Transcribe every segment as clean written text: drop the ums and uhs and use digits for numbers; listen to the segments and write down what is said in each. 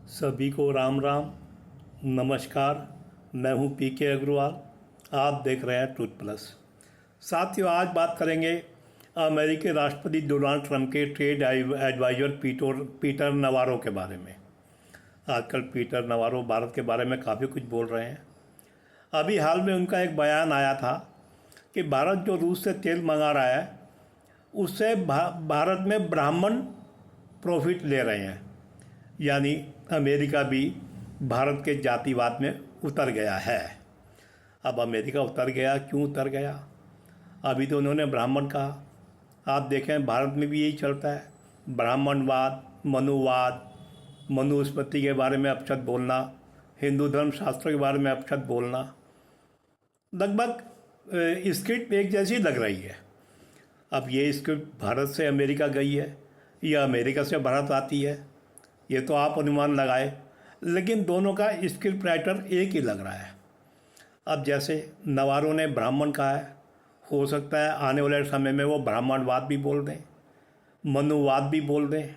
सभी को राम राम। नमस्कार। मैं हूं पीके अग्रवाल। आप देख रहे हैं ट्रूथ प्लस। साथियों, आज बात करेंगे अमेरिकी राष्ट्रपति डोनाल्ड ट्रंप के ट्रेड एडवाइजर पीटर नवारो के बारे में। आजकल पीटर नवारो भारत के बारे में काफ़ी कुछ बोल रहे हैं। अभी हाल में उनका एक बयान आया था कि भारत जो रूस से तेल मंगा रहा है उससे भारत में ब्राह्मण प्रॉफिट ले रहे हैं। यानी अमेरिका भी भारत के जातिवाद में उतर गया है। अब अमेरिका उतर गया, क्यों उतर गया? अभी तो उन्होंने ब्राह्मण कहा। आप देखें भारत में भी यही चलता है, ब्राह्मणवाद, मनुवाद, मनुस्मृति के बारे में अपशब्द बोलना, हिंदू धर्म शास्त्रों के बारे में अपशब्द बोलना। लगभग स्क्रिप्ट एक जैसी लग रही है। अब ये स्क्रिप्ट भारत से अमेरिका गई है या अमेरिका से भारत आती है, ये तो आप अनुमान लगाए, लेकिन दोनों का स्क्रिप्ट राइटर एक ही लग रहा है। अब जैसे नवारो ने ब्राह्मण कहा है, हो सकता है आने वाले समय में वो ब्राह्मणवाद भी बोल दें, मनुवाद भी बोल दें,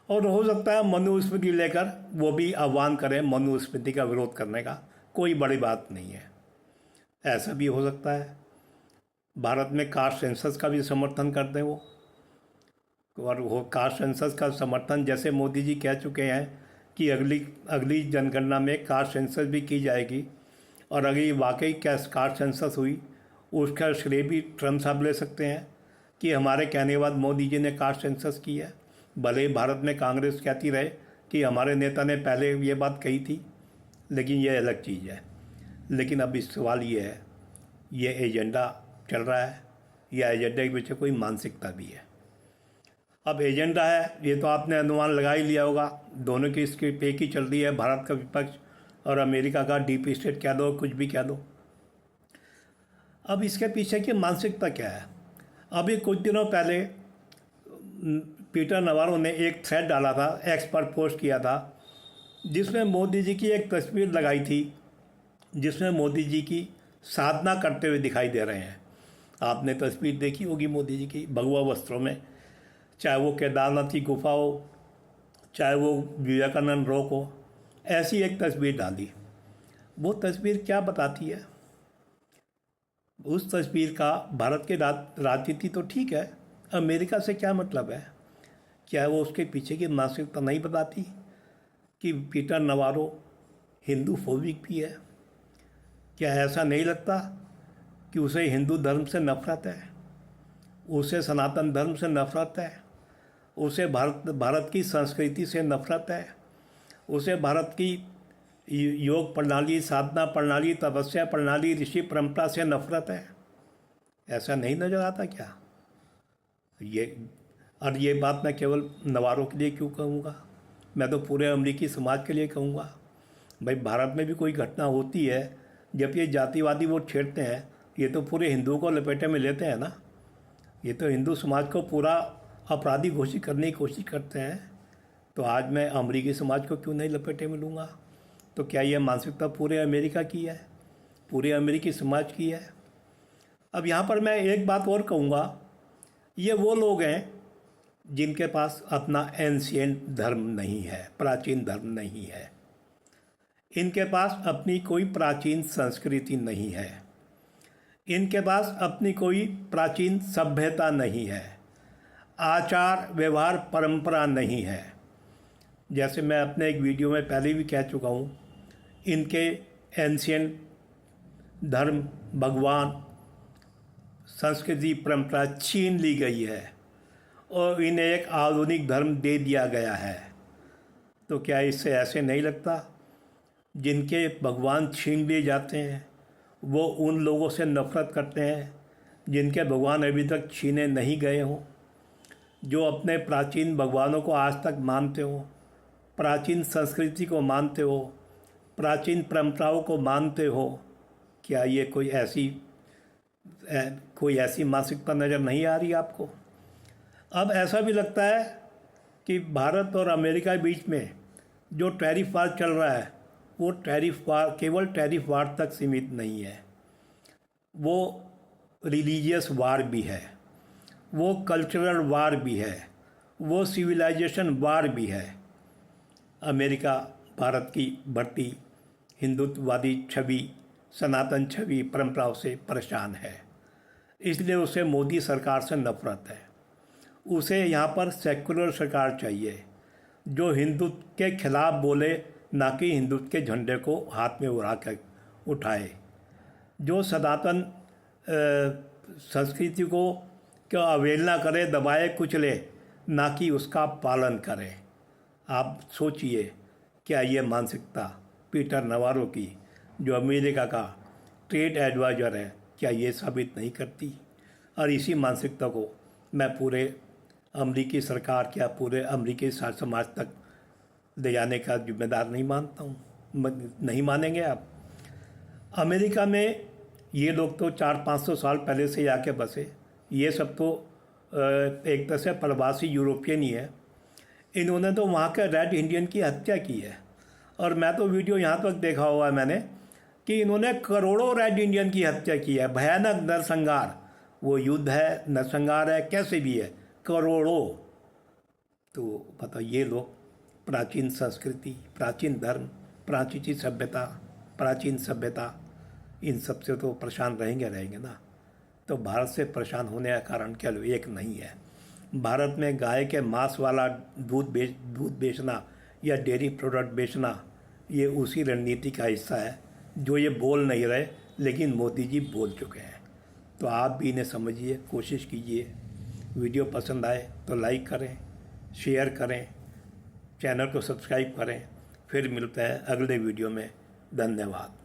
और हो सकता है मनुस्मृति लेकर वो भी आह्वान करें मनुस्मृति का विरोध करने का। कोई बड़ी बात नहीं है, ऐसा भी हो सकता है। भारत में कास्ट सेंसस का भी समर्थन कर दें वो, और वो कास्ट सेंसस का समर्थन जैसे मोदी जी कह चुके हैं कि अगली जनगणना में कास्ट सेंसस भी की जाएगी, और अगर ये वाकई कास्ट सेंसस हुई उसका श्रेय भी ट्रम्प साहब ले सकते हैं कि हमारे कहने के बाद मोदी जी ने कास्ट सेंसस की है। भले ही भारत में कांग्रेस कहती रहे कि हमारे नेता ने पहले ये बात कही थी, लेकिन ये अलग चीज़ है। लेकिन अब इस सवाल ये है, ये एजेंडा चल रहा है या एजेंडे के पीछे कोई मानसिकता भी है? अब एजेंडा है ये तो आपने अनुमान लगा ही लिया होगा। दोनों की इसकी एक ही चल रही है, भारत का विपक्ष और अमेरिका का डीप स्टेट कह दो, कुछ भी कह दो। अब इसके पीछे की मानसिकता क्या है? अभी कुछ दिनों पहले पीटर नवारो ने एक थ्रेड डाला था, एक्स पर पोस्ट किया था, जिसमें मोदी जी की एक तस्वीर लगाई थी, जिसमें मोदी जी की साधना करते हुए दिखाई दे रहे हैं। आपने तस्वीर देखी होगी मोदी जी की भगवा वस्त्रों में, चाहे वो केदारनाथ की गुफा हो, चाहे वो विवेकानंद रॉक हो, ऐसी एक तस्वीर डाली। वो तस्वीर क्या बताती है? उस तस्वीर का भारत के राजनीति तो ठीक है, अमेरिका से क्या मतलब है? क्या वो उसके पीछे की मानसिकता नहीं बताती कि पीटर नवारो हिंदू फोबिक भी है? क्या ऐसा नहीं लगता कि उसे हिंदू धर्म से नफरत है, उसे सनातन धर्म से नफरत है, उसे भारत की संस्कृति से नफरत है, उसे भारत की योग प्रणाली, साधना प्रणाली, तपस्या प्रणाली, ऋषि परंपरा से नफरत है? ऐसा नहीं नजर आता क्या? ये बात मैं केवल नवारो के लिए क्यों कहूँगा, मैं तो पूरे अमेरिकी समाज के लिए कहूँगा। भाई, भारत में भी कोई घटना होती है, जब ये जातिवादी वोट छेड़ते हैं, ये तो पूरे हिंदुओं को लपेटे में लेते हैं ना। ये तो हिंदू समाज को पूरा अपराधी घोषित करने की कोशिश करते हैं। तो आज मैं अमेरिकी समाज को क्यों नहीं लपेटे में लूँगा? तो क्या यह मानसिकता पूरे अमेरिका की है, पूरे अमेरिकी समाज की है? अब यहाँ पर मैं एक बात और कहूँगा, ये वो लोग हैं जिनके पास अपना एंशिएंट धर्म नहीं है, प्राचीन धर्म नहीं है। इनके पास अपनी कोई प्राचीन संस्कृति नहीं है, इनके पास अपनी कोई प्राचीन सभ्यता नहीं है, आचार व्यवहार परंपरा नहीं है। जैसे मैं अपने एक वीडियो में पहले भी कह चुका हूँ, इनके एंशिएंट धर्म, भगवान, संस्कृति, परंपरा छीन ली गई है और इन्हें एक आधुनिक धर्म दे दिया गया है। तो क्या इससे ऐसे नहीं लगता जिनके भगवान छीन लिए जाते हैं वो उन लोगों से नफरत करते हैं जिनके भगवान अभी तक छीने नहीं गए हों, जो अपने प्राचीन भगवानों को आज तक मानते हो, प्राचीन संस्कृति को मानते हो, प्राचीन परंपराओं को मानते हो? क्या ये कोई ऐसी मानसिकता नज़र नहीं आ रही आपको? अब ऐसा भी लगता है कि भारत और अमेरिका के बीच में जो टैरिफ वार चल रहा है, वो टैरिफ वार केवल टैरिफ वार तक सीमित नहीं है, वो रिलीजियस वार भी है, वो कल्चरल वार भी है, वो सिविलाइजेशन वार भी है। अमेरिका भारत की बढ़ती हिंदुत्ववादी छवि, सनातन छवि, परंपराओं से परेशान है। इसलिए उसे मोदी सरकार से नफरत है। उसे यहाँ पर सेक्युलर सरकार चाहिए जो हिंदुत्व के खिलाफ बोले, ना कि हिंदुत्व के झंडे को हाथ में उड़ा कर उठाए, जो सनातन संस्कृति को अवहेलना करे, दबाए कुचले, ना कि उसका पालन करे। आप सोचिए, क्या ये मानसिकता पीटर नवारो की, जो अमेरिका का ट्रेड एडवाइज़र है, क्या ये साबित नहीं करती? और इसी मानसिकता को मैं पूरे अमेरिकी सरकार क्या पूरे अमेरिकी समाज तक ले जाने का जिम्मेदार नहीं मानता हूँ। नहीं मानेंगे आप? अमेरिका में ये लोग तो 400-500 साल पहले से आके बसे। ये सब तो एक तरह से प्रवासी यूरोपियन ही है। इन्होंने तो वहाँ के रेड इंडियन की हत्या की है। और मैं तो वीडियो यहाँ तक देखा हुआ है मैंने कि इन्होंने करोड़ों रेड इंडियन की हत्या की है। भयानक नरसंहार, वो युद्ध है, नरसंहार है, कैसे भी है, करोड़ों। तो बताओ, ये लोग प्राचीन संस्कृति, प्राचीन धर्म, प्राचीन सभ्यता, इन सब से तो परेशान रहेंगे ना। तो भारत से परेशान होने का कारण क्या एक नहीं है। भारत में गाय के मांस वाला दूध बेचना या डेयरी प्रोडक्ट बेचना, ये उसी रणनीति का हिस्सा है जो ये बोल नहीं रहे, लेकिन मोदी जी बोल चुके हैं। तो आप भी इन्हें समझिए, कोशिश कीजिए। वीडियो पसंद आए तो लाइक करें, शेयर करें, चैनल को सब्सक्राइब करें। फिर मिलते हैं अगले वीडियो में। धन्यवाद।